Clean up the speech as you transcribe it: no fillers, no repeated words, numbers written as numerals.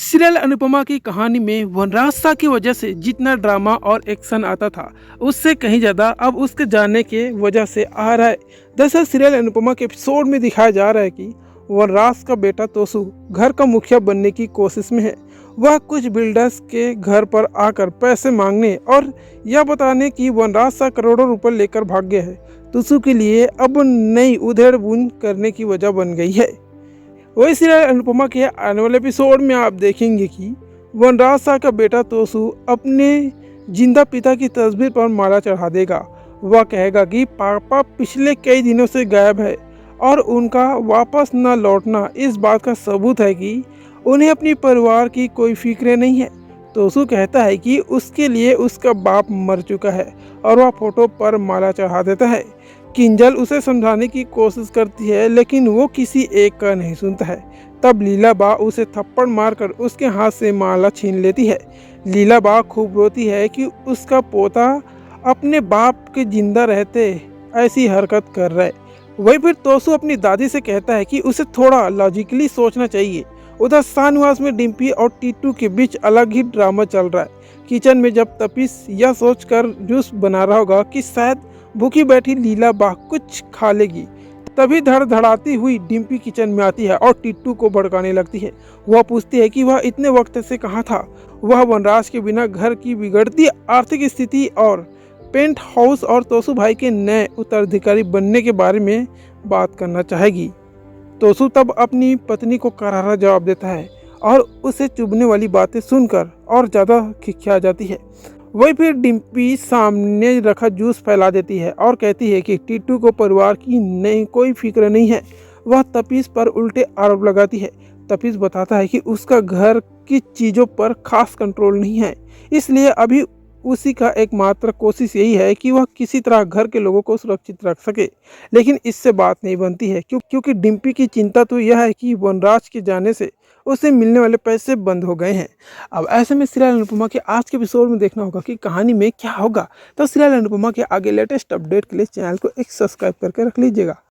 Serial Anupama की कहानी में वनराज शाह की वजह से जितना ड्रामा और एक्शन आता था उससे कहीं ज़्यादा अब उसके जाने के वजह से आ रहा है। दरअसल सीरियल अनुपमा के एपिसोड में दिखाया जा रहा है कि वनराज का बेटा तोसू घर का मुखिया बनने की कोशिश में है। वह कुछ बिल्डर्स के घर पर आकर पैसे मांगने और यह बताने कि वनराज शाह करोड़ों रुपए लेकर भाग गया है तोसू के लिए अब नई उधेड़ बुन करने की वजह बन गई है। वही सीरियल अनुपमा के आने वाले एपिसोड में आप देखेंगे कि वनराज शाह का बेटा तोसू अपने जिंदा पिता की तस्वीर पर माला चढ़ा देगा। वह कहेगा कि पापा पिछले कई दिनों से गायब है और उनका वापस न लौटना इस बात का सबूत है कि उन्हें अपने परिवार की कोई फिक्र नहीं है। तोसू कहता है कि उसके लिए उसका बाप मर चुका है और वह फोटो पर माला चढ़ा देता है। किंजल उसे समझाने की कोशिश करती है लेकिन वो किसी एक का नहीं सुनता है। तब लीला बा उसे थप्पड़ मारकर उसके हाथ से माला छीन लेती है। लीला बा खूब रोती है कि उसका पोता अपने बाप के जिंदा रहते ऐसी हरकत कर रहा है। वही फिर तोसू अपनी दादी से कहता है कि उसे थोड़ा लॉजिकली सोचना चाहिए। उधर शाहनवाज में डिम्पी और टीटू के बीच अलग ही ड्रामा चल रहा है। किचन में जब तपीस यह सोचकर जूस बना रहा होगा कि शायद भूखी बैठी लीला बा कुछ खा लेगी, तभी धड़धड़ाती हुई डिम्पी किचन में आती है और टिट्टू को भड़काने लगती है। वह पूछती है कि वह इतने वक्त से कहाँ था। वह वनराज के बिना घर की बिगड़ती आर्थिक स्थिति और पेंट हाउस और तोसू भाई के नए उत्तराधिकारी बनने के बारे में बात करना चाहेगी। तोसू तब अपनी पत्नी को करारा जवाब देता है और उसे चुभने वाली बातें सुनकर और ज़्यादा खिंचा जाती है। वही फिर डिम्पी सामने रखा जूस फैला देती है और कहती है कि टिट्टू को परिवार की नहीं कोई फिक्र नहीं है। वह तपीस पर उल्टे आरोप लगाती है। तपीस बताता है कि उसका घर की चीज़ों पर खास कंट्रोल नहीं है, इसलिए अभी उसी का एकमात्र कोशिश यही है कि वह किसी तरह घर के लोगों को सुरक्षित रख सके। लेकिन इससे बात नहीं बनती है क्योंकि डिम्पी की चिंता तो यह है कि वनराज के जाने से उसे मिलने वाले पैसे बंद हो गए हैं। अब ऐसे में सीरियल अनुपमा के आज के एपिसोड में देखना होगा कि कहानी में क्या होगा। तो सीरियल अनुपमा के आगे लेटेस्ट अपडेट के लिए चैनल को एक सब्सक्राइब करके रख लीजिएगा।